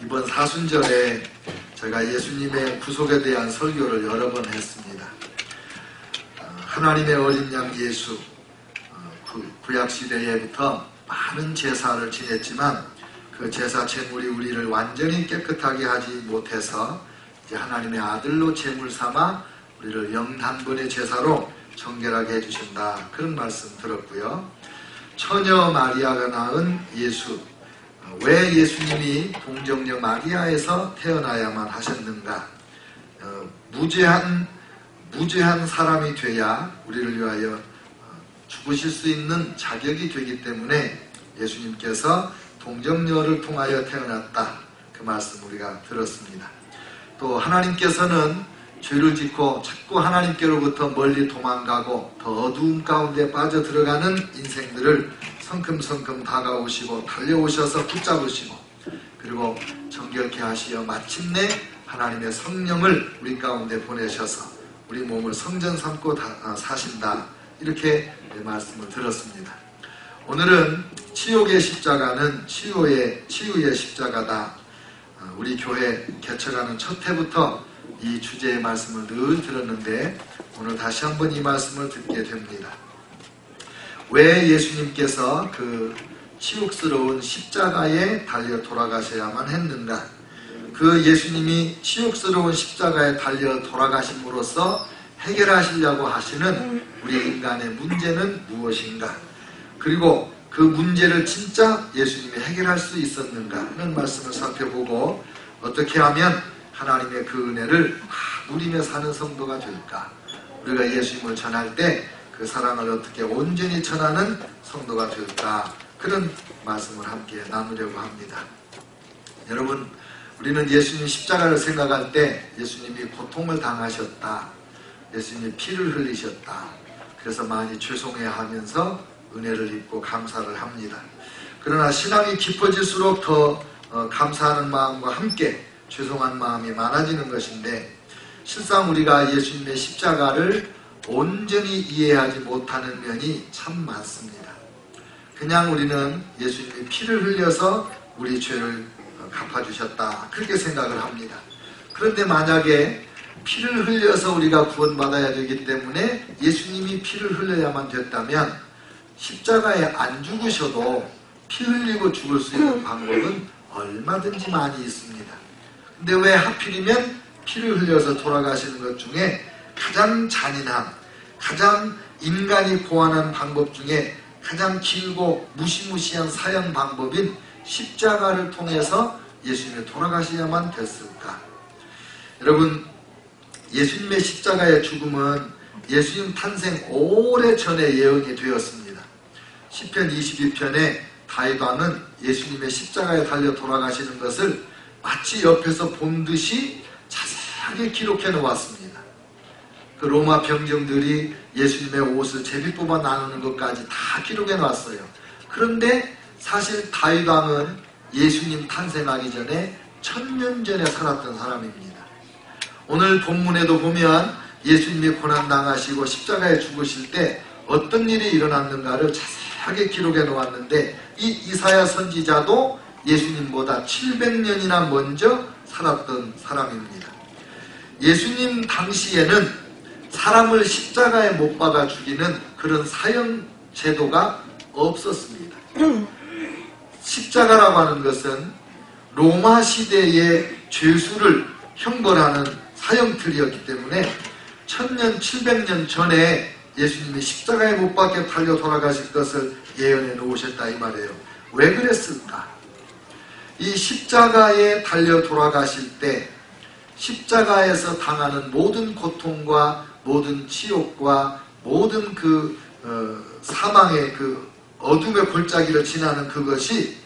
이번 사순절에 제가 예수님의 구속에 대한 설교를 여러 번 했습니다. 하나님의 어린 양 예수, 구약시대에부터 많은 제사를 지냈지만 그 제사 제물이 우리를 완전히 깨끗하게 하지 못해서 이제 하나님의 아들로 제물 삼아 우리를 영단번의 제사로 정결하게 해주신다, 그런 말씀 들었고요. 처녀 마리아가 낳은 예수, 왜 예수님이 동정녀 마리아에서 태어나야만 하셨는가? 무죄한 사람이 돼야 우리를 위하여 죽으실 수 있는 자격이 되기 때문에 예수님께서 동정녀를 통하여 태어났다, 그 말씀 우리가 들었습니다. 또 하나님께서는 죄를 짓고 자꾸 하나님께로부터 멀리 도망가고 더 어두움 가운데 빠져 들어가는 인생들을 성큼성큼 다가오시고 달려오셔서 붙잡으시고 그리고 정결케 하시어 마침내 하나님의 성령을 우리 가운데 보내셔서 우리 몸을 성전 삼고 사신다, 이렇게 말씀을 들었습니다. 오늘은 치욕의 십자가는 치유의 십자가다. 우리 교회 개척하는 첫 해부터 이 주제의 말씀을 늘 들었는데 오늘 다시 한번 이 말씀을 듣게 됩니다. 왜 예수님께서 그 치욕스러운 십자가에 달려 돌아가셔야만 했는가? 그 예수님이 치욕스러운 십자가에 달려 돌아가심으로써 해결하시려고 하시는 우리 인간의 문제는 무엇인가? 그리고 그 문제를 진짜 예수님이 해결할 수 있었는가 하는 말씀을 살펴보고 어떻게 하면 하나님의 그 은혜를 누리며 사는 성도가 될까? 우리가 예수님을 전할 때 그 사랑을 어떻게 온전히 전하는 성도가 될까? 그런 말씀을 함께 나누려고 합니다. 여러분, 우리는 예수님 십자가를 생각할 때 예수님이 고통을 당하셨다, 예수님이 피를 흘리셨다, 그래서 많이 죄송해하면서 은혜를 입고 감사를 합니다. 그러나 신앙이 깊어질수록 더 감사하는 마음과 함께 죄송한 마음이 많아지는 것인데, 실상 우리가 예수님의 십자가를 온전히 이해하지 못하는 면이 참 많습니다. 그냥 우리는 예수님이 피를 흘려서 우리 죄를 갚아주셨다, 그렇게 생각을 합니다. 그런데 만약에 피를 흘려서 우리가 구원받아야 되기 때문에 예수님이 피를 흘려야만 됐다면 십자가에 안 죽으셔도 피 흘리고 죽을 수 있는 방법은 얼마든지 많이 있습니다. 근데 왜 하필이면 피를 흘려서 돌아가시는 것 중에 가장 잔인한, 가장 인간이 고안한 방법 중에 가장 길고 무시무시한 사형 방법인 십자가를 통해서 예수님이 돌아가셔야만 됐을까? 여러분, 예수님의 십자가의 죽음은 예수님 탄생 오래전에 예언이 되었습니다. 시편 22편에 다윗 왕은 예수님의 십자가에 달려 돌아가시는 것을 마치 옆에서 본 듯이 자세하게 기록해 놓았습니다. 그 로마 병정들이 예수님의 옷을 제비 뽑아 나누는 것까지 다 기록해 놨어요. 그런데 사실 다윗 왕은 예수님 탄생하기 전에 1000년 전에 살았던 사람입니다. 오늘 본문에도 보면 예수님이 고난당하시고 십자가에 죽으실 때 어떤 일이 일어났는가를 자세하게 기록해 놓았는데, 이 이사야 선지자도 예수님보다 700년이나 먼저 살았던 사람입니다. 예수님 당시에는 사람을 십자가에 못 박아 죽이는 그런 사형 제도가 없었습니다. 십자가라고 하는 것은 로마 시대의 죄수를 형벌하는 사형틀이었기 때문에 1000년, 700년 전에 예수님이 십자가에 못 박혀 달려 돌아가실 것을 예언해 놓으셨다, 이 말이에요. 왜 그랬을까? 이 십자가에 달려 돌아가실 때 십자가에서 당하는 모든 고통과 모든 치욕과 모든 사망의 그 어둠의 골짜기를 지나는 그것이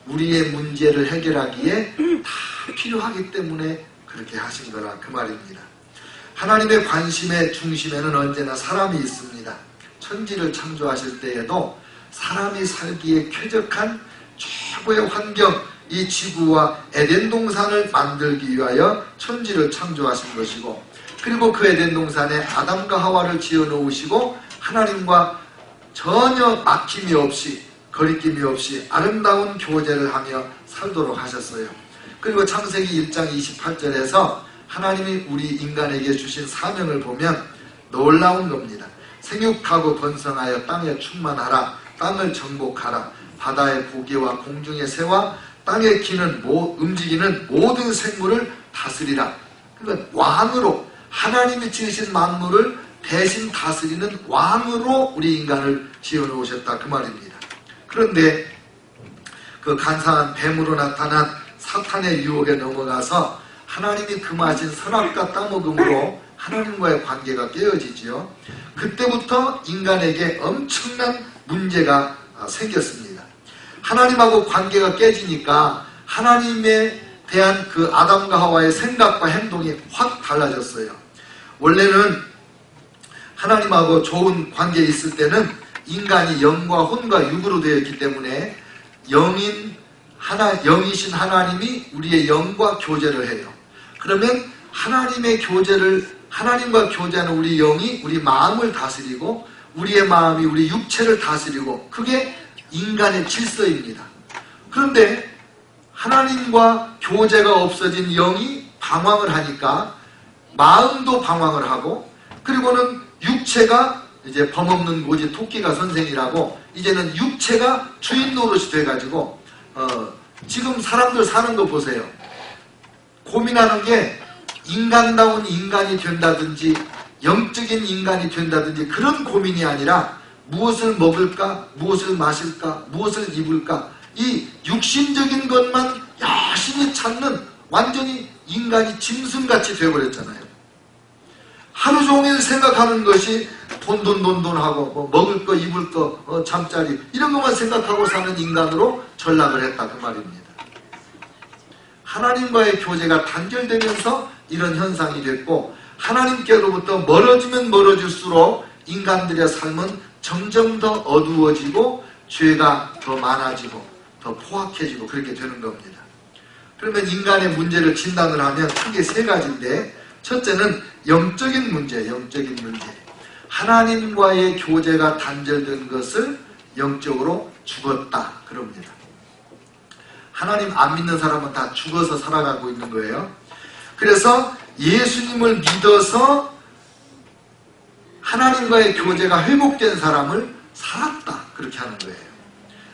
우리의 문제를 해결하기에 다 필요하기 때문에 그렇게 하신 거라, 그 말입니다. 하나님의 관심의 중심에는 언제나 사람이 있습니다. 천지를 창조하실 때에도 사람이 살기에 쾌적한 최고의 환경, 이 지구와 에덴 동산을 만들기 위하여 천지를 창조하신 것이고, 그리고 그 에덴 동산에 아담과 하와를 지어 놓으시고 하나님과 전혀 막힘이 없이 거리낌이 없이 아름다운 교제를 하며 살도록 하셨어요. 그리고 창세기 1장 28절에서 하나님이 우리 인간에게 주신 사명을 보면 놀라운 겁니다. 생육하고 번성하여 땅에 충만하라. 땅을 정복하라. 바다의 고기와 공중의 새와 땅에 기는 움직이는 모든 생물을 다스리라. 그러니까 왕으로, 하나님이 지으신 만물을 대신 다스리는 왕으로 우리 인간을 지어놓으셨다, 그 말입니다. 그런데 그 간사한 뱀으로 나타난 사탄의 유혹에 넘어가서 하나님이 금하신 선악과 따먹음으로 하나님과의 관계가 깨어지지요. 그때부터 인간에게 엄청난 문제가 생겼습니다. 하나님하고 관계가 깨지니까 하나님에 대한 그 아담과 하와의 생각과 행동이 확 달라졌어요. 원래는 하나님하고 좋은 관계에 있을 때는 인간이 영과 혼과 육으로 되어 있기 때문에 영이신 하나님이 우리의 영과 교제를 해요. 그러면 하나님과 교제하는 우리 영이 우리 마음을 다스리고 우리의 마음이 우리 육체를 다스리고, 그게 인간의 질서입니다. 그런데 하나님과 교제가 없어진 영이 방황을 하니까 마음도 방황을 하고, 그리고는 육체가 이제 범없는 고지 토끼가 선생이라고 이제는 육체가 주인 노릇이 돼가지고 지금 사람들 사는 거 보세요. 고민하는 게 인간다운 인간이 된다든지 영적인 인간이 된다든지 그런 고민이 아니라 무엇을 먹을까, 무엇을 마실까, 무엇을 입을까, 이 육신적인 것만 열심히 찾는, 완전히 인간이 짐승같이 되어버렸잖아요. 하루 종일 생각하는 것이 돈하고 뭐 먹을 거, 입을 거, 잠자리, 이런 것만 생각하고 사는 인간으로 전락을 했다, 그 말입니다. 하나님과의 교제가 단절되면서 이런 현상이 됐고, 하나님께로부터 멀어지면 멀어질수록 인간들의 삶은 점점 더 어두워지고 죄가 더 많아지고 더 포악해지고 그렇게 되는 겁니다. 그러면 인간의 문제를 진단을 하면 크게 세 가지인데, 첫째는 영적인 문제. 하나님과의 교제가 단절된 것을 영적으로 죽었다, 그럽니다. 하나님 안 믿는 사람은 다 죽어서 살아가고 있는 거예요. 그래서 예수님을 믿어서 하나님과의 교제가 회복된 사람을 살았다, 그렇게 하는 거예요.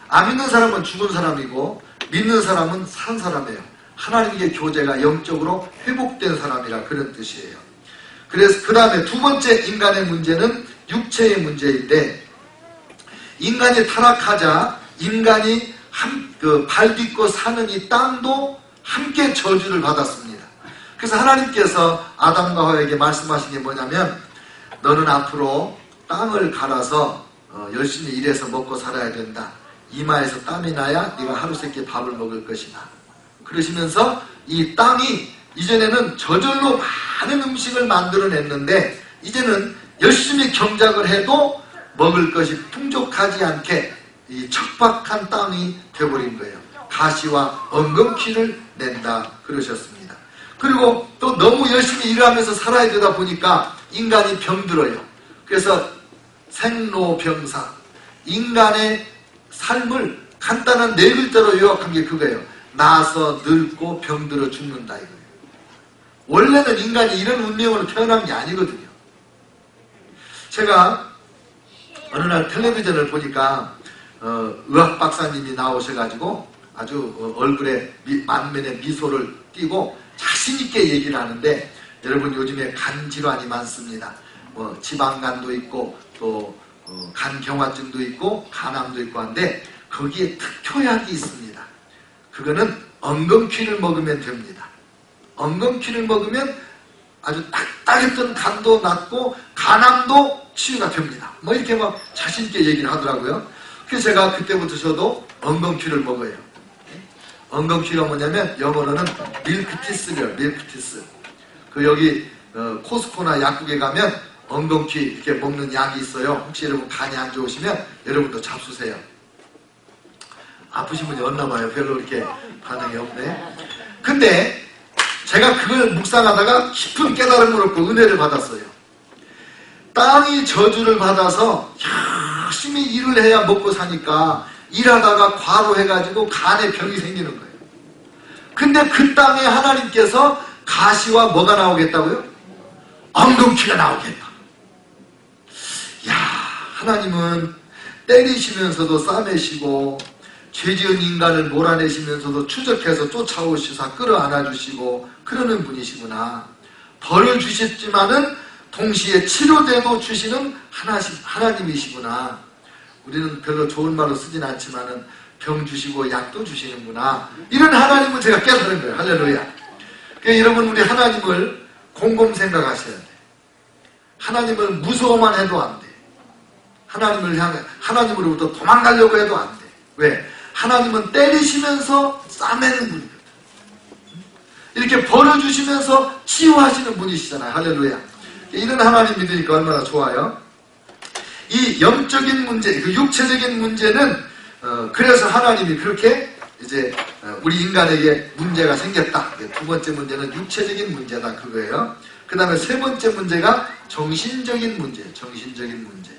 안 믿는 사람은 죽은 사람이고 믿는 사람은 산 사람이에요. 하나님과의 교제가 영적으로 회복된 사람이라, 그런 뜻이에요. 그래서 그 다음에 두 번째 인간의 문제는 육체의 문제인데, 인간이 타락하자 인간이 발 딛고 사는 이 땅도 함께 저주를 받았습니다. 그래서 하나님께서 아담과 하와에게 말씀하신 게 뭐냐면, 너는 앞으로 땅을 갈아서 열심히 일해서 먹고 살아야 된다. 이마에서 땀이 나야 네가 하루 세끼 밥을 먹을 것이다. 그러시면서 이 땅이 이전에는 저절로 많은 음식을 만들어냈는데 이제는 열심히 경작을 해도 먹을 것이 풍족하지 않게 이 척박한 땅이 되어버린 거예요. 가시와 엉겅퀴를 낸다, 그러셨습니다. 그리고 또 너무 열심히 일하면서 살아야 되다 보니까 인간이 병들어요. 그래서 생로병사, 인간의 삶을 간단한 네 글자로 요약한 게 그거예요. 나서 늙고 병들어 죽는다, 이거예요. 원래는 인간이 이런 운명으로 태어난 게 아니거든요. 제가 어느 날 텔레비전을 보니까 의학 박사님이 나오셔가지고 아주 얼굴에 만면에 미소를 띠고 자신있게 얘기를 하는데, 여러분 요즘에 간 질환이 많습니다. 지방간도 있고 또 간경화증도 있고 간암도 있고 한데 거기에 특효약이 있습니다. 그거는 엉겅퀴를 먹으면 됩니다. 엉겅퀴를 먹으면 아주 딱딱했던 간도 낫고 간암도 치유가 됩니다. 뭐 이렇게 막 자신있게 얘기를 하더라고요. 그래서 제가 그때부터 저도 엉겅퀴를 먹어요. 엉겅퀴가 뭐냐면 영어로는 밀크티스래요. 밀크티스. 그 여기 코스코나 약국에 가면 엉겅퀴 이렇게 먹는 약이 있어요. 혹시 여러분 간이 안 좋으시면 여러분도 잡수세요. 아프신 분이 없나 봐요. 별로 이렇게 반응이 없네. 근데 제가 그걸 묵상하다가 깊은 깨달음을 얻고 은혜를 받았어요. 땅이 저주를 받아서 열심히 일을 해야 먹고 사니까 일하다가 과로해가지고 간에 병이 생기는 거예요. 근데 그 땅에 하나님께서 가시와 뭐가 나오겠다고요? 엉겅퀴가 나오겠다. 야, 하나님은 때리시면서도 싸매시고 죄지은 인간을 몰아내시면서도 추적해서 쫓아오시사 끌어안아주시고 그러는 분이시구나. 벌을 주셨지만은 동시에 치료대도 주시는 하나님이시구나. 우리는 별로 좋은 말로 쓰진 않지만은 병 주시고 약도 주시는구나. 이런 하나님은 제가 깨달은 거예요. 할렐루야. 그러니까 여러분, 우리 하나님을 곰곰 생각하셔야 돼. 하나님을 무서워만 해도 안 돼. 하나님을 향해, 하나님으로부터 도망가려고 해도 안 돼. 왜? 하나님은 때리시면서 싸매는 분이거든. 이렇게 벌을 주시면서 치유하시는 분이시잖아요. 할렐루야. 이런 하나님 믿으니까 얼마나 좋아요. 이 영적인 문제, 그 육체적인 문제는 그래서 하나님이 그렇게 이제 우리 인간에게 문제가 생겼다. 두 번째 문제는 육체적인 문제다, 그거예요. 그 다음에 세 번째 문제가 정신적인 문제, 정신적인 문제.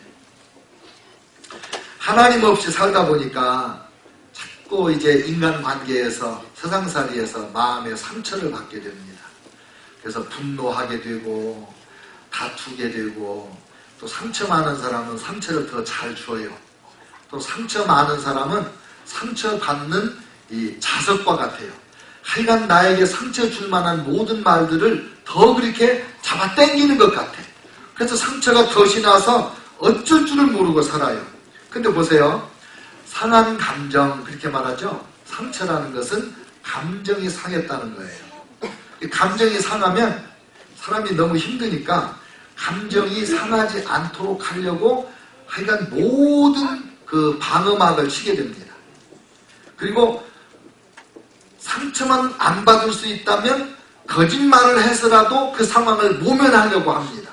하나님 없이 살다 보니까 자꾸 이제 인간관계에서, 세상살이에서 마음의 상처를 받게 됩니다. 그래서 분노하게 되고 다투게 되고, 또 상처 많은 사람은 상처를 더 잘 줘요. 또 상처 많은 사람은 상처받는 이 자석과 같아요. 하여간 나에게 상처 줄 만한 모든 말들을 더 그렇게 잡아 당기는 것 같아. 그래서 상처가 덫이 나서 어쩔 줄을 모르고 살아요. 근데 보세요. 상한 감정, 그렇게 말하죠. 상처라는 것은 감정이 상했다는 거예요. 감정이 상하면 사람이 너무 힘드니까 감정이 상하지 않도록 하려고 하여간 모든 그 방어막을 치게 됩니다. 그리고 상처만 안 받을 수 있다면 거짓말을 해서라도 그 상황을 모면하려고 합니다.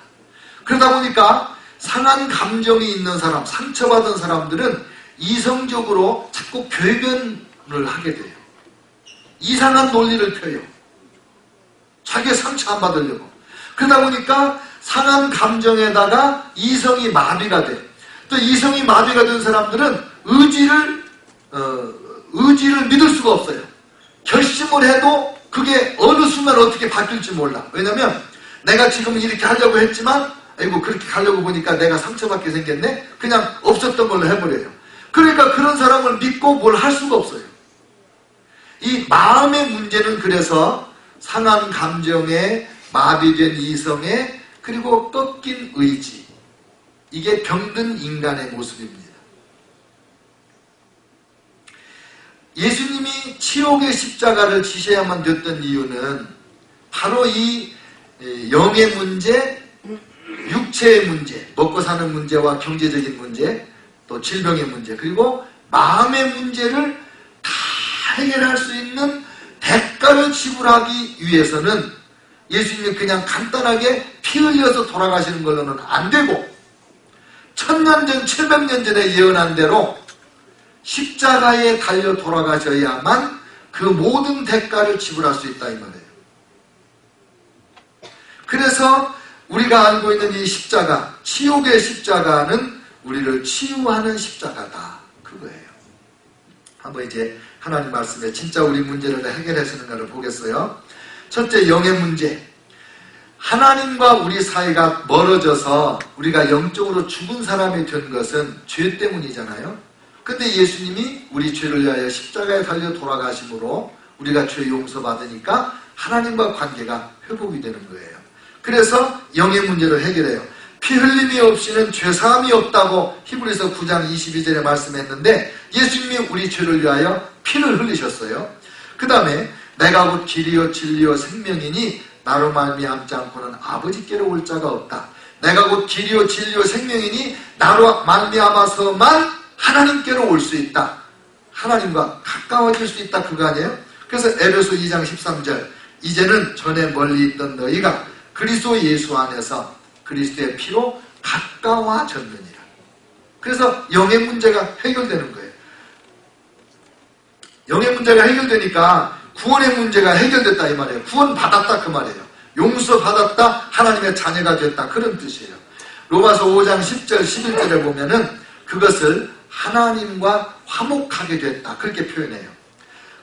그러다 보니까 상한 감정이 있는 사람, 상처받은 사람들은 이성적으로 자꾸 궤변을 하게 돼요. 이상한 논리를 펴요. 자기 상처 안 받으려고. 그러다 보니까 상한 감정에다가 이성이 마비가 돼. 또 이성이 마비가 된 사람들은 의지를 믿을 수가 없어요. 결심을 해도 그게 어느 순간 어떻게 바뀔지 몰라. 왜냐면 내가 지금 이렇게 하려고 했지만 아이고 그렇게 가려고 보니까 내가 상처받게 생겼네. 그냥 없었던 걸로 해버려요. 그러니까 그런 사람을 믿고 뭘 할 수가 없어요. 이 마음의 문제는 그래서 상한 감정에 마비된 이성에 그리고 꺾인 의지, 이게 병든 인간의 모습입니다. 예수님이 치욕의 십자가를 지셔야만 됐던 이유는 바로 이 영의 문제, 육체의 문제, 먹고 사는 문제와 경제적인 문제, 또 질병의 문제, 그리고 마음의 문제를 다 해결할 수 있는 대가를 지불하기 위해서는 예수님이 그냥 간단하게 피 흘려서 돌아가시는 걸로는 안 되고 1000년 전, 700년 전에 예언한 대로 십자가에 달려 돌아가셔야만 그 모든 대가를 지불할 수 있다 이 말이에요. 그래서 우리가 알고 있는 이 십자가, 치욕의 십자가는 우리를 치유하는 십자가다, 그거예요. 한번 이제 하나님 말씀에 진짜 우리 문제를 해결하시는가를 보겠어요. 첫째, 영의 문제. 하나님과 우리 사이가 멀어져서 우리가 영적으로 죽은 사람이 된 것은 죄 때문이잖아요. 근데 예수님이 우리 죄를 위하여 십자가에 달려 돌아가심으로 우리가 죄 용서받으니까 하나님과 관계가 회복이 되는 거예요. 그래서 영의 문제를 해결해요. 피 흘림이 없이는 죄사함이 없다고 히브리서 9장 22절에 말씀했는데 예수님이 우리 죄를 위하여 피를 흘리셨어요. 그 다음에 내가 곧 길이요 진리요 생명이니 나로 말미암지 않고는 아버지께로 올 자가 없다. 내가 곧 길이요 진리요 생명이니 나로 말미암아서만 하나님께로 올 수 있다. 하나님과 가까워질 수 있다, 그거 아니에요? 그래서 에베소 2장 13절 이제는 전에 멀리 있던 너희가 그리스도 예수 안에서 그리스도의 피로 가까워졌느니라. 그래서 영의 문제가 해결되는 거예요. 영의 문제가 해결되니까 구원의 문제가 해결됐다 이 말이에요. 구원 받았다 그 말이에요. 용서 받았다, 하나님의 자녀가 됐다, 그런 뜻이에요. 로마서 5장 10절 11절에 보면은 그것을 하나님과 화목하게 됐다, 그렇게 표현해요.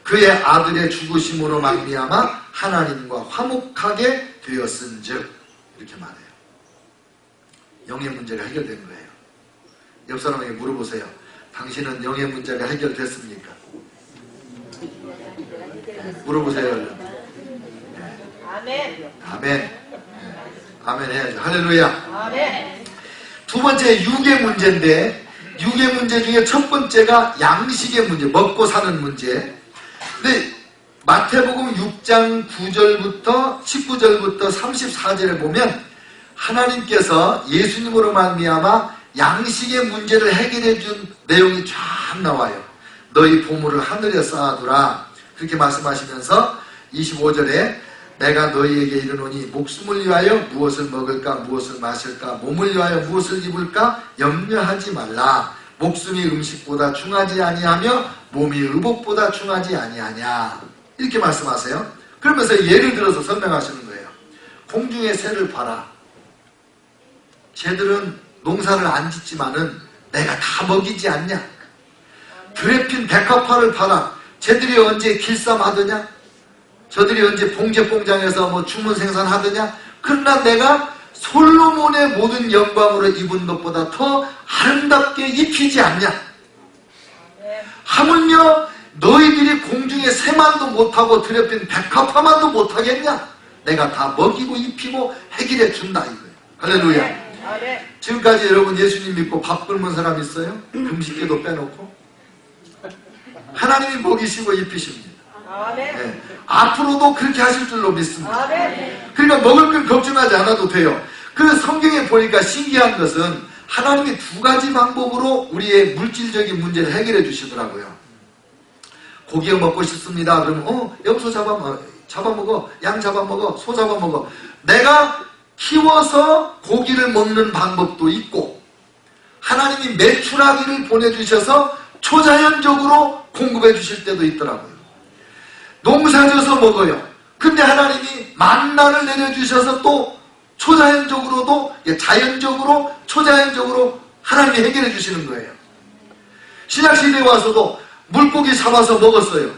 그의 아들의 죽으심으로 말미암아 하나님과 화목하게 되었은즉, 이렇게 말해요. 영의 문제가 해결된 거예요. 옆 사람에게 물어보세요. 당신은 영의 문제가 해결됐습니까? 물어보세요. 아멘. 아멘. 아멘 해야죠. 할렐루야. 아멘. 두 번째 육의 문제인데, 육의 문제 중에 첫 번째가 양식의 문제, 먹고 사는 문제. 근데 마태복음 6장 9절부터 19절부터 34절에 보면 하나님께서 예수님으로 말미암아 양식의 문제를 해결해 준 내용이 쫙 나와요. 너희 보물을 하늘에 쌓아두라, 그렇게 말씀하시면서 25절에 내가 너희에게 이르노니 목숨을 위하여 무엇을 먹을까 무엇을 마실까 몸을 위하여 무엇을 입을까 염려하지 말라. 목숨이 음식보다 중하지 아니하며 몸이 의복보다 중하지 아니하냐, 이렇게 말씀하세요. 그러면서 예를 들어서 설명하시는 거예요. 공중의 새를 봐라. 쟤들은 농사를 안 짓지만은 내가 다 먹이지 않냐. 들에 핀 백합화를 봐라. 쟤들이 언제 길쌈 하더냐? 저들이 언제 봉제공장에서 뭐 주문 생산하더냐? 그러나 내가 솔로몬의 모든 영광으로 입은 것보다 더 아름답게 입히지 않냐? 하물며 너희들이 공중에 새만도 못하고 들에 핀 백합화만도 못하겠냐? 내가 다 먹이고 입히고 해결해 준다, 이거예요. 할렐루야. 지금까지 여러분 예수님 믿고 밥 굶은 사람 있어요? 금식기도 빼놓고? 하나님이 먹이시고 입히십니다. 네. 앞으로도 그렇게 하실 줄로 믿습니다. 그러니까 먹을 걸 걱정하지 않아도 돼요. 그래서 성경에 보니까 신기한 것은 하나님이 두 가지 방법으로 우리의 물질적인 문제를 해결해 주시더라고요. 고기가 먹고 싶습니다. 그러면 염소 잡아먹어, 양 잡아먹어, 소 잡아먹어. 내가 키워서 고기를 먹는 방법도 있고, 하나님이 메추라기를 보내주셔서 초자연적으로 공급해 주실 때도 있더라고요. 농사져서 먹어요. 근데 하나님이 만나를 내려주셔서 또 초자연적으로도, 자연적으로, 초자연적으로 하나님이 해결해 주시는 거예요. 신약시대에 와서도 물고기 잡아서 먹었어요.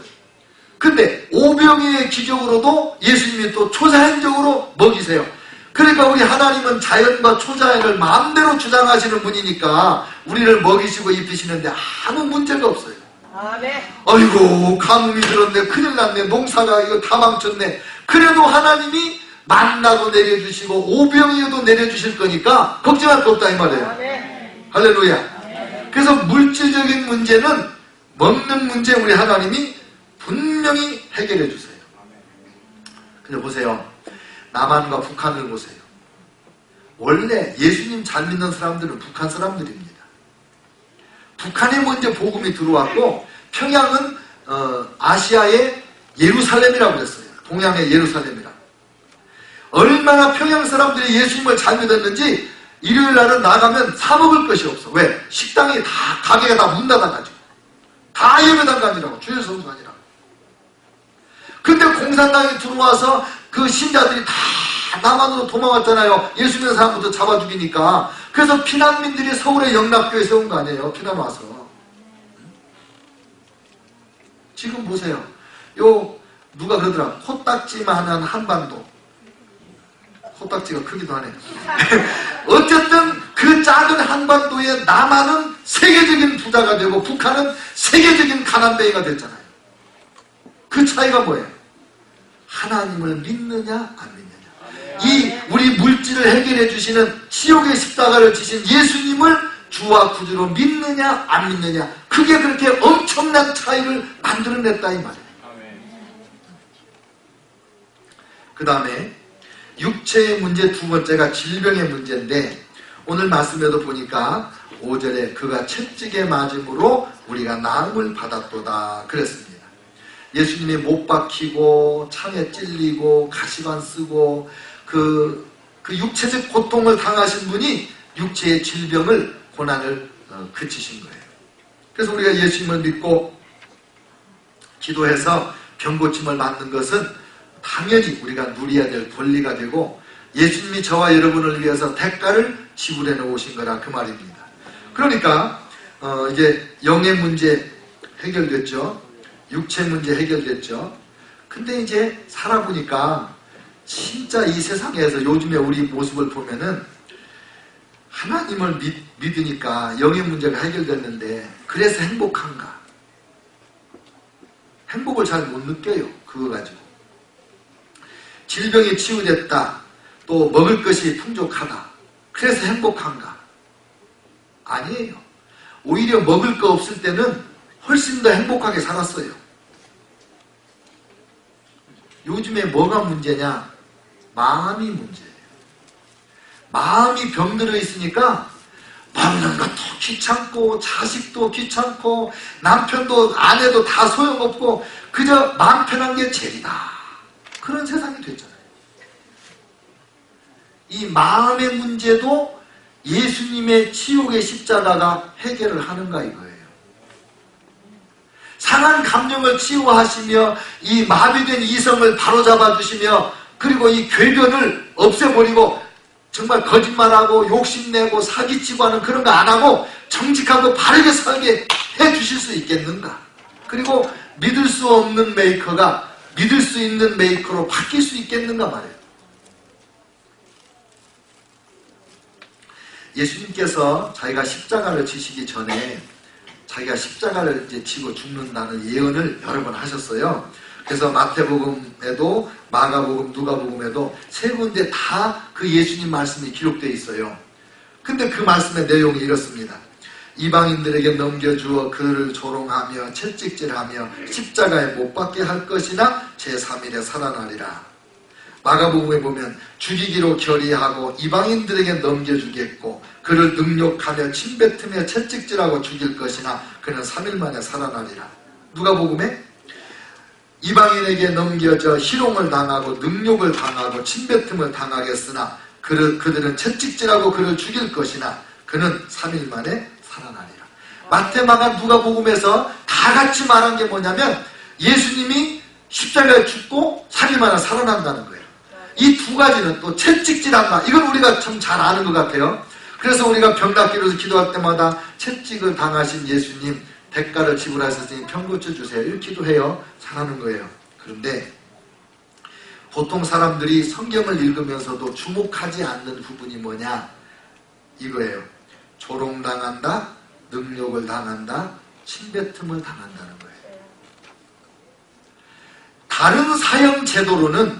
근데 오병이의 기적으로도 예수님이 또 초자연적으로 먹이세요. 그러니까 우리 하나님은 자연과 초자연을 마음대로 주장하시는 분이니까 우리를 먹이시고 입히시는데 아무 문제가 없어요. 아이고 가뭄이 들었네, 큰일 났네, 농사가 이거 다 망쳤네. 그래도 하나님이 만나도 내려주시고 오병이어도 내려주실 거니까 걱정할 거 없다, 이 말이에요. 할렐루야. 그래서 물질적인 문제는, 먹는 문제 우리 하나님이 분명히 해결해 주세요. 근데 보세요, 남한과 북한을 보세요. 원래 예수님 잘 믿는 사람들은 북한 사람들입니다. 북한에 먼저 복음이 들어왔고, 평양은 아시아의 예루살렘이라고 그랬어요. 동양의 예루살렘이라고. 얼마나 평양 사람들이 예수님을 잘 믿었는지 일요일 날은 나가면 사 먹을 것이 없어. 왜? 식당이 다, 가게가 다 문 닫아가지고. 다 예배당간이라고, 주일 성수관이라고. 근데 공산당이 들어와서 그 신자들이 다 남한으로 도망왔잖아요. 예수 믿는 사람부터 잡아 죽이니까. 그래서 피난민들이 서울의 영락교에 세운 거 아니에요. 피난 와서. 지금 보세요. 누가 그러더라. 코딱지만한 한반도. 코딱지가 크기도 하네. 어쨌든 그 작은 한반도에 남한은 세계적인 부자가 되고 북한은 세계적인 가난뱅이가 됐잖아요. 그 차이가 뭐예요? 하나님을 믿느냐 안 믿느냐. 이 우리 물질을 해결해 주시는 지옥의 십자가를 지신 예수님을 주와 구주로 믿느냐 안 믿느냐, 그게 그렇게 엄청난 차이를 만들어냈다, 이 말이에요. 그 다음에 육체의 문제 두 번째가 질병의 문제인데, 오늘 말씀에도 보니까 5절에 그가 채찍에 맞음으로 우리가 나음을 받았도다 그랬습니다. 예수님이 못 박히고 창에 찔리고 가시관 쓰고 그 육체적 고통을 당하신 분이 육체의 질병을, 고난을 그치신 거예요. 그래서 우리가 예수님을 믿고 기도해서 병 고침을 받는 것은 당연히 우리가 누려야 될 권리가 되고, 예수님이 저와 여러분을 위해서 대가를 지불해 놓으신 거라, 그 말입니다. 그러니까 이제 영의 문제 해결됐죠. 육체 문제 해결됐죠. 근데 이제 살아보니까 진짜 이 세상에서 요즘에 우리 모습을 보면은 하나님을 믿으니까 영의 문제가 해결됐는데 그래서 행복한가? 행복을 잘 못 느껴요. 그거 가지고. 질병이 치유됐다. 또 먹을 것이 풍족하다. 그래서 행복한가? 아니에요. 오히려 먹을 거 없을 때는 훨씬 더 행복하게 살았어요. 요즘에 뭐가 문제냐? 마음이 문제예요. 마음이 병들어 있으니까 먹는 것도 귀찮고 자식도 귀찮고 남편도 아내도 다 소용없고 그저 마음 편한 게 제일이다. 그런 세상이 됐잖아요. 이 마음의 문제도 예수님의 지옥의 십자가가 해결을 하는가 이거예요. 상한 감정을 치유하시며 이 마비된 이성을 바로잡아 주시며 그리고 이 궤변을 없애버리고 정말 거짓말하고 욕심내고 사기치고 하는 그런 거 안 하고 정직하고 바르게 살게 해주실 수 있겠는가? 그리고 믿을 수 없는 메이커가 믿을 수 있는 메이커로 바뀔 수 있겠는가 말이에요. 예수님께서 자기가 십자가를 지시기 전에 자기가 십자가를 이제 지고 죽는다는 예언을 여러 번 하셨어요. 그래서 마태복음에도 마가복음, 누가복음에도 세 군데 다 그 예수님 말씀이 기록되어 있어요. 근데 그 말씀의 내용이 이렇습니다. 이방인들에게 넘겨주어 그를 조롱하며 채찍질하며 십자가에 못 박게 할 것이나 제3일에 살아나리라. 마가복음에 보면 죽이기로 결의하고 이방인들에게 넘겨주겠고 그를 능욕하며 침뱉으며 채찍질하고 죽일 것이나 그는 3일 만에 살아나리라. 누가복음에 이방인에게 넘겨져 희롱을 당하고 능욕을 당하고 침뱉음을 당하겠으나 그들은 채찍질하고 그를 죽일 것이나 그는 3일 만에 살아나리라. 마태, 마가, 누가복음에서 다 같이 말한 게 뭐냐면 예수님이 십자가에 죽고 3일 만에 살아난다는 거예요. 이 두 가지는 또 채찍질한다. 이건 우리가 참 잘 아는 것 같아요. 그래서 우리가 병낫기로서 기도할 때마다 채찍을 당하신 예수님 대가를 지불하셨으니 병 고쳐주세요. 이렇게 기도해요. 잘하는 거예요. 그런데 보통 사람들이 성경을 읽으면서도 주목하지 않는 부분이 뭐냐? 이거예요. 조롱당한다, 능욕을 당한다, 침뱉음을 당한다는 거예요. 다른 사형 제도로는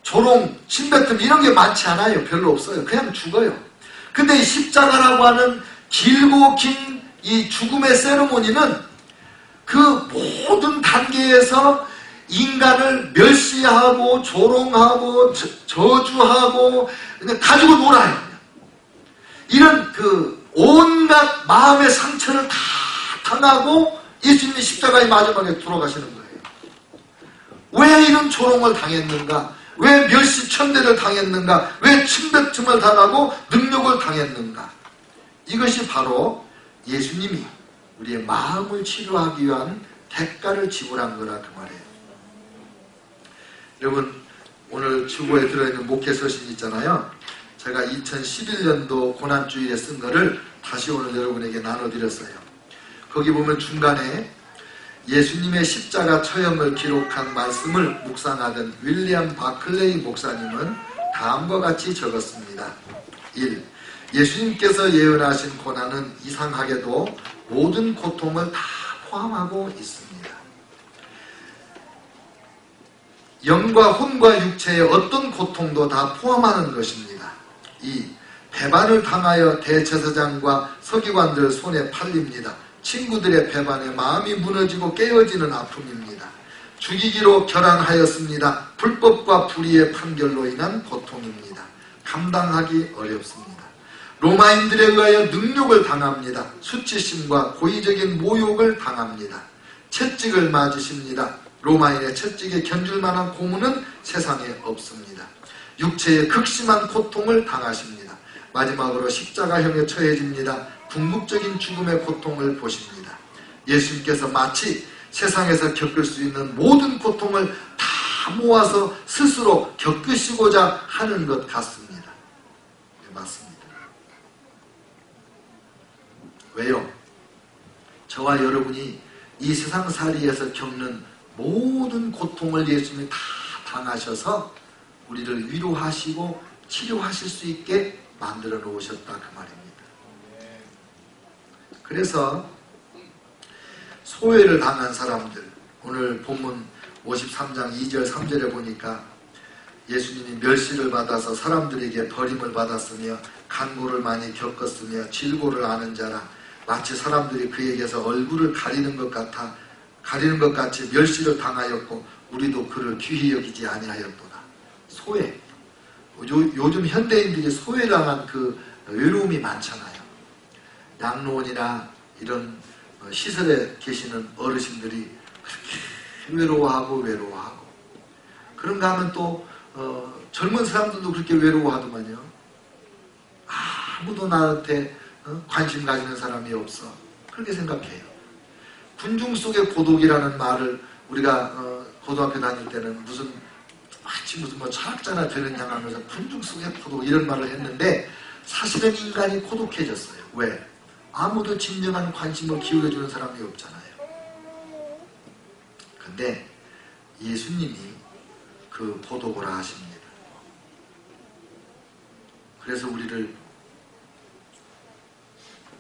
조롱, 침뱉음 이런 게 많지 않아요. 별로 없어요. 그냥 죽어요. 근데 이 십자가라고 하는 길고 긴 이 죽음의 세리머니는 그 모든 단계에서 인간을 멸시하고 조롱하고 저주하고 그냥 가지고 놀아요. 이런 그 온갖 마음의 상처를 다 당하고 예수님이 십자가의 마지막에 돌아가시는 거예요. 왜 이런 조롱을 당했는가? 왜 멸시천대를 당했는가? 왜 침뱉음을 당하고 능욕을 당했는가? 이것이 바로 예수님이 우리의 마음을 치료하기 위한 대가를 지불한 거라 그 말이에요. 여러분 오늘 주보에 들어있는 목회 서신 있잖아요. 제가 2011년도 고난주일에 쓴 거를 다시 오늘 여러분에게 나눠드렸어요. 거기 보면 중간에 예수님의 십자가 처형을 기록한 말씀을 묵상하던 윌리엄 바클레이 목사님은 다음과 같이 적었습니다. 1. 예수님께서 예언하신 고난은 이상하게도 모든 고통을 다 포함하고 있습니다. 영과 혼과 육체의 어떤 고통도 다 포함하는 것입니다. 2. 배반을 당하여 대제사장과 서기관들 손에 팔립니다. 친구들의 배반에 마음이 무너지고 깨어지는 아픔입니다. 죽이기로 결안하였습니다. 불법과 불의의 판결로 인한 고통입니다. 감당하기 어렵습니다. 로마인들에 의하여 능욕을 당합니다. 수치심과 고의적인 모욕을 당합니다. 채찍을 맞으십니다. 로마인의 채찍에 견줄 만한 고문은 세상에 없습니다. 육체의 극심한 고통을 당하십니다. 마지막으로 십자가형에 처해집니다. 궁극적인 죽음의 고통을 보십니다. 예수님께서 마치 세상에서 겪을 수 있는 모든 고통을 다 모아서 스스로 겪으시고자 하는 것 같습니다. 네, 맞습니다. 왜요? 저와 여러분이 이 세상살이에서 겪는 모든 고통을 예수님이 다 당하셔서 우리를 위로하시고 치료하실 수 있게 만들어 놓으셨다 그 말입니다. 그래서 소외를 당한 사람들, 오늘 본문 53장 2절 3절에 보니까 예수님이 멸시를 받아서 사람들에게 버림을 받았으며 간고를 많이 겪었으며 질고를 아는 자라, 마치 사람들이 그에게서 얼굴을 가리는 것 같이 멸시를 당하였고 우리도 그를 귀히 여기지 아니하였도다. 소외. 요즘 현대인들이 소외당한 그 외로움이 많잖아요. 양로원이나 이런 시설에 계시는 어르신들이 그렇게 외로워하고 그런가 하면 또 젊은 사람들도 그렇게 외로워하더만요. 아무도 나한테 관심 가지는 사람이 없어. 그렇게 생각해요. 군중 속의 고독이라는 말을 우리가 고등학교 다닐 때는 마치 무슨 철학자나 되는 양 하면서 군중 속의 고독 이런 말을 했는데, 사실은 인간이 고독해졌어요. 왜? 아무도 진정한 관심을 기울여주는 사람이 없잖아요. 근데 예수님이 그 고독을 아십니다. 그래서 우리를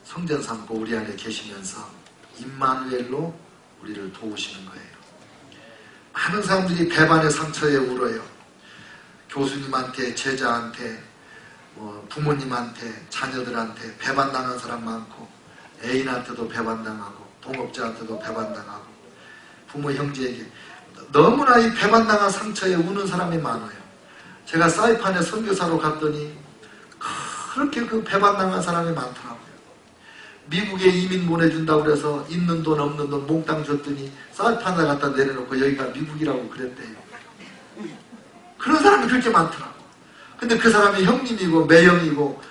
성전 삼고 우리 안에 계시면서 임마누엘로 우리를 도우시는 거예요. 많은 사람들이 배반의 상처에 울어요. 교수님한테, 제자한테, 부모님한테, 자녀들한테 배반당한 사람 많고, 애인한테도 배반당하고, 동업자한테도 배반당하고, 부모 형제에게 너무나 이 배반당한 상처에 우는 사람이 많아요. 제가 사이판에 선교사로 갔더니 그렇게 그 배반당한 사람이 많더라고요. 미국에 이민 보내준다고 그래서 있는 돈 없는 돈 몽땅 줬더니 사이판에 갖다 내려놓고 여기가 미국이라고 그랬대요. 그런 사람이 그렇게 많더라고. 근데 그 사람이 형님이고 매형이고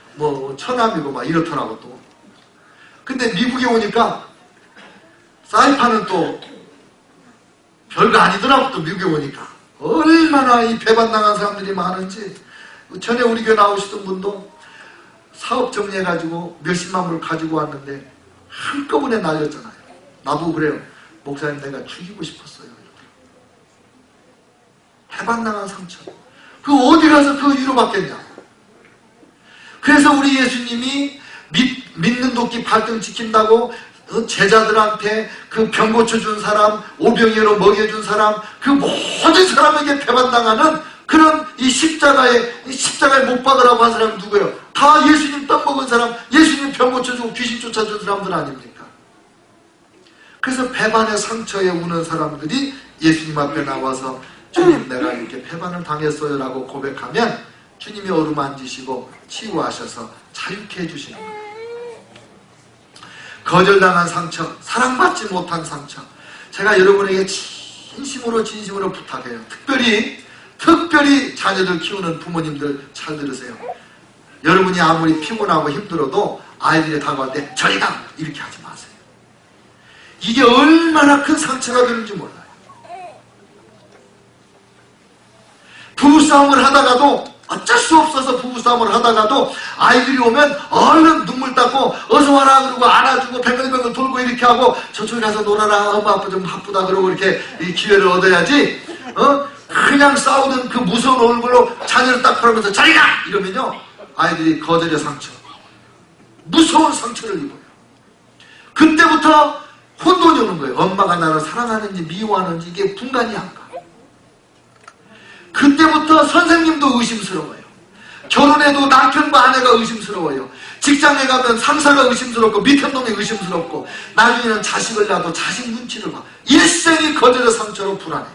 처남이고 막 이렇더라고 또. 근데 미국에 오니까 사이판은 또 별거 아니더라고. 또 미국에 오니까 얼마나 이 배반당한 사람들이 많은지. 전에 우리 교회 나오시던 분도 사업 정리해가지고 몇십만 불을 가지고 왔는데 한꺼번에 날렸잖아요. 나보고 그래요. 목사님 내가 죽이고 싶었어요. 배반당한 상처. 그 어디 가서 그 위로받겠냐. 그래서 우리 예수님이 믿는 도끼 발등 지킨다고 제자들한테 그 병 고쳐준 사람, 오병이어로 먹여준 사람, 그 모든 사람에게 배반당하는 그런 이 십자가에 못 박으라고 한 사람이 누구예요? 다 예수님 떡 먹은 사람, 예수님 병 고쳐주고 귀신 쫓아준 사람들 아닙니까? 그래서 배반의 상처에 우는 사람들이 예수님 앞에 나와서 주님 내가 이렇게 배반을 당했어요 라고 고백하면 주님이 어루만지시고 치유하셔서 자유케 해주시는 거예요. 거절당한 상처, 사랑받지 못한 상처, 제가 여러분에게 진심으로 부탁해요. 특별히 자녀들 키우는 부모님들 잘 들으세요. 여러분이 아무리 피곤하고 힘들어도 아이들이 다가올 때 저리 가! 이렇게 하지 마세요. 이게 얼마나 큰 상처가 되는지 몰라요. 부부싸움을 하다가도 어쩔 수 없어서 부부싸움을 하다가도 아이들이 오면 얼른 눈물 닦고 어서 와라 그러고 안아주고 뱅글뱅글 돌고 이렇게 하고 저쪽에 가서 놀아라 엄마 아빠 좀 바쁘다 그러고 이렇게 이 기회를 얻어야지 그냥 싸우던 그 무서운 얼굴로 자녀를 딱 바라보면서 저리 가! 이러면요 아이들이 거절의 상처, 무서운 상처를 입어요. 그때부터 혼돈이 오는 거예요. 엄마가 나를 사랑하는지 미워하는지 이게 분간이 안 가. 그때부터 선생님도 의심스러워요. 결혼해도 남편과 아내가 의심스러워요. 직장에 가면 상사가 의심스럽고 밑에 놈이 의심스럽고 나중에는 자식을 낳아도 자식 눈치를 봐. 일생이 거절의 상처로 불안해.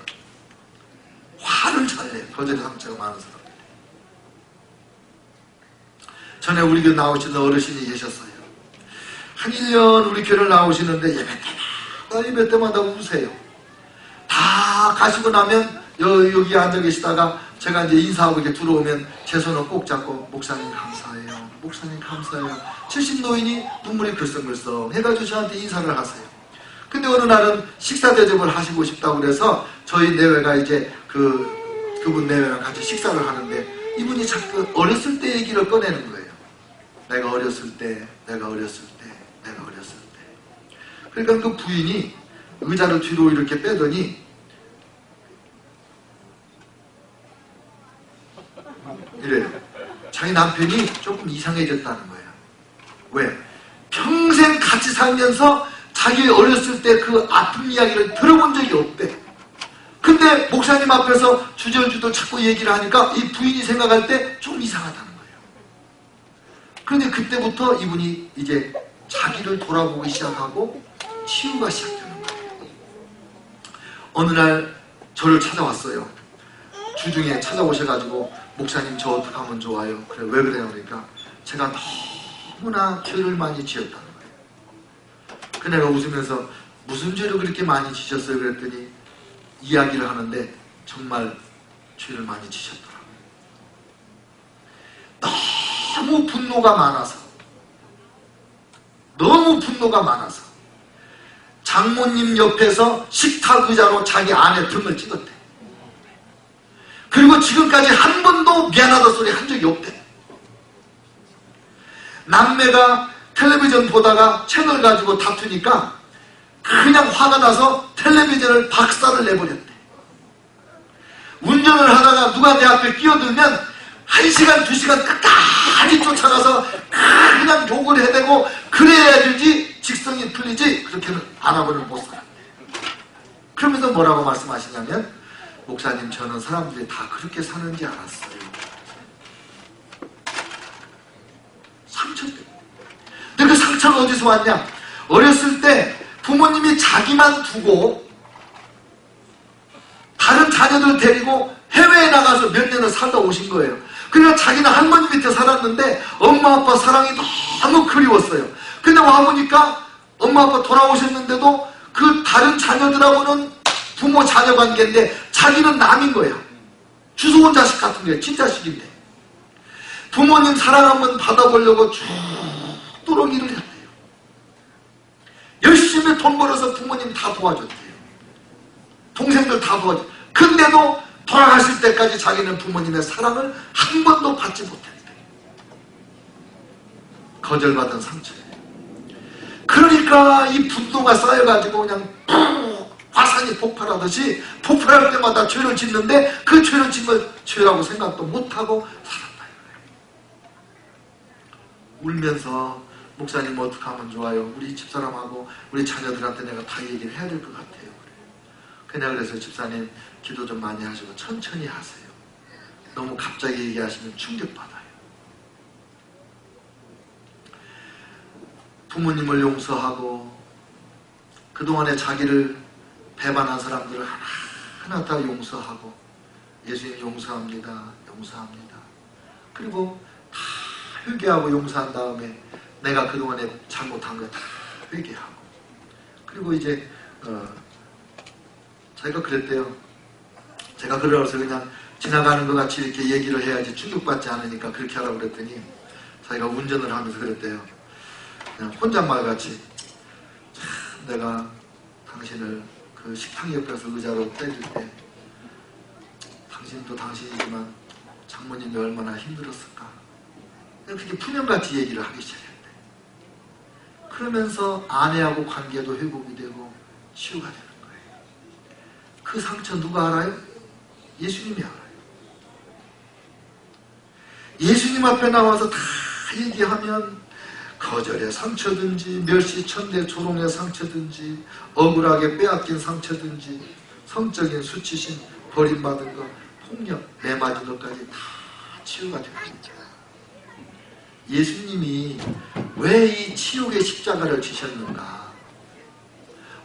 화를 잘 내요. 거절의 상처가 많은 사람. 전에 우리 교회 나오시는 어르신이 계셨어요. 한 1년 우리 교회를 나오시는데 예배 때마다 우세요. 다 가시고 나면 여기 앉아 계시다가 제가 이제 인사하고 이렇게 들어오면 제 손을 꼭 잡고 목사님 감사해요. 목사님 감사해요. 70 노인이 눈물이 글썽글썽 해가지고 저한테 인사를 하세요. 근데 어느 날은 식사 대접을 하시고 싶다고 그래서 저희 내외가 이제 그분 내외랑 같이 식사를 하는데 이분이 자꾸 어렸을 때 얘기를 꺼내는 거예요. 내가 어렸을 때. 그러니까 그 부인이 의자를 뒤로 이렇게 빼더니 이래요. 자기 남편이 조금 이상해졌다는 거예요. 왜? 평생 같이 살면서 자기 어렸을 때 그 아픈 이야기를 들어본 적이 없대. 근데 목사님 앞에서 주저주저 자꾸 얘기를 하니까 이 부인이 생각할 때 좀 이상하다는 거예요. 그런데 그때부터 이분이 이제 자기를 돌아보기 시작하고 치유가 시작되는 거예요. 어느 날 저를 찾아왔어요. 주중에 찾아오셔가지고 목사님 저 어떻게 하면 좋아요? 그래 왜 그래요? 그러니까 제가 너무나 죄를 많이 지었다는 거예요. 그 내가 웃으면서 무슨 죄를 그렇게 많이 지셨어요? 그랬더니 이야기를 하는데 정말 죄를 많이 지셨더라고요. 너무 분노가 많아서 장모님 옆에서 식탁 의자로 자기 아내 등을 찍었대. 그리고 지금까지 한 번도 미안하다 소리 한 적이 없대. 남매가 텔레비전 보다가 채널 가지고 다투니까 그냥 화가 나서 텔레비전을 박살을 내버렸대. 운전을 하다가 누가 내 앞에 끼어들면 1시간, 2시간 끝까지 쫓아가서 그냥 욕을 해대고 그래야 되지 직성이 풀리지 그렇게는 알아보는 못 살았대. 그러면서 뭐라고 말씀하시냐면 목사님 저는 사람들이 다 그렇게 사는지 알았어요. 상처 때문에. 근데 그 상처가 어디서 왔냐? 어렸을 때 부모님이 자기만 두고 다른 자녀들을 데리고 해외에 나가서 몇 년을 살다 오신 거예요. 그러니까 자기는 할머니 밑에 살았는데 엄마 아빠 사랑이 너무 그리웠어요. 근데 와보니까 엄마 아빠 돌아오셨는데도 그 다른 자녀들하고는 부모 자녀 관계인데 자기는 남인 거야. 주워온 자식 같은 거야. 친자식인데 부모님 사랑 한번 받아보려고 죽도록 일을 했대요. 열심히 돈 벌어서 부모님 다 도와줬대요. 동생들 다 도와줬대요. 근데도 돌아가실 때까지 자기는 부모님의 사랑을 한 번도 받지 못했대. 거절받은 상처예요. 그러니까 이 분노가 쌓여가지고 그냥 화산이 폭발하듯이 폭발할 때마다 죄를 짓는데 그 죄를 짓는 죄라고 생각도 못하고 살았다. 울면서 목사님 어떻게 하면 좋아요? 우리 집사람하고 우리 자녀들한테 내가 다 얘기를 해야 될 것 같아요. 그냥 그래서 집사님 기도 좀 많이 하시고 천천히 하세요. 너무 갑자기 얘기하시면 충격받아요. 부모님을 용서하고 그동안에 자기를 배반한 사람들을 하나하나 다 용서하고 예수님 용서합니다. 용서합니다. 그리고 다 회개하고 용서한 다음에 내가 그동안에 잘못한 거 다 회개하고 그리고 이제 자기가 그랬대요. 제가 그러면서 그냥 지나가는 것 같이 이렇게 얘기를 해야지 충격받지 않으니까 그렇게 하라고 그랬더니 자기가 운전을 하면서 그랬대요. 그냥 혼잣말같이 참 내가 당신을 그 식탁 옆에서 의자로 때릴 때 당신도 당신이지만 장모님이 얼마나 힘들었을까. 그냥 그렇게 푸념같이 얘기를 하기 시작했대. 그러면서 아내하고 관계도 회복이 되고 치유가 되는 거예요. 그 상처 누가 알아요? 예수님이 알아요. 예수님 앞에 나와서 다 얘기하면 거절의 상처든지 멸시천대 조롱의 상처든지 억울하게 빼앗긴 상처든지 성적인 수치심 버림받은 것 폭력 매맞은 것까지 다 치유가 됩니다. 예수님이 왜 이 치욕의 십자가를 지셨는가?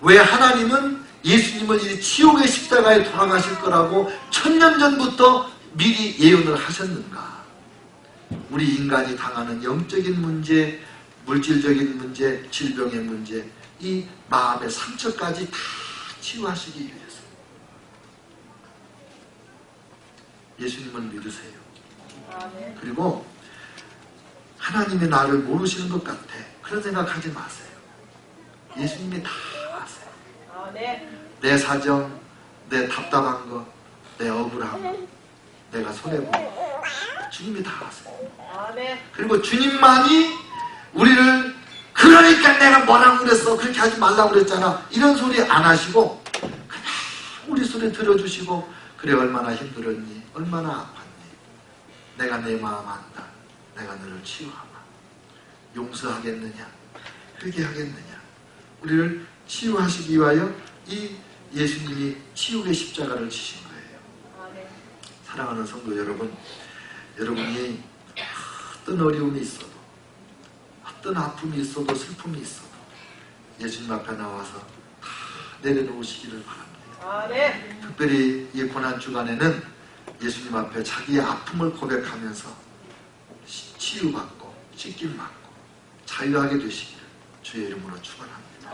왜 하나님은 예수님을 이 치욕의 십자가에 돌아가실 거라고 1000년 전부터 미리 예언을 하셨는가? 우리 인간이 당하는 영적인 문제, 물질적인 문제, 질병의 문제, 이 마음의 상처까지 다 치유하시기 위해서. 예수님을 믿으세요. 그리고 하나님이 나를 모르시는 것 같아. 그런 생각하지 마세요. 예수님이 다 아세요. 내 사정, 내 답답한 거, 내 억울함, 내가 손해본 거 주님이 다 아세요. 그리고 주님만이 우리를 그러니까 내가 뭐라고 그랬어, 그렇게 하지 말라고 그랬잖아, 이런 소리 안 하시고 그냥 우리 소리 들어주시고, 그래 얼마나 힘들었니, 얼마나 아팠니, 내가 내 마음 안다, 내가 너를 치유하마, 용서하겠느냐, 회개하겠느냐, 우리를 치유하시기 위하여 이 예수님이 치유의 십자가를 지신 거예요. 사랑하는 성도 여러분, 여러분이 어떤 어려움이 있어도, 어떤 아픔이 있어도, 슬픔이 있어도 예수님 앞에 나와서 다 내려놓으시기를 바랍니다. 특별히 이 고난주간에는 예수님 앞에 자기의 아픔을 고백하면서 치유받고 씻김받고 자유하게 되시기를 주의 이름으로 축원합니다.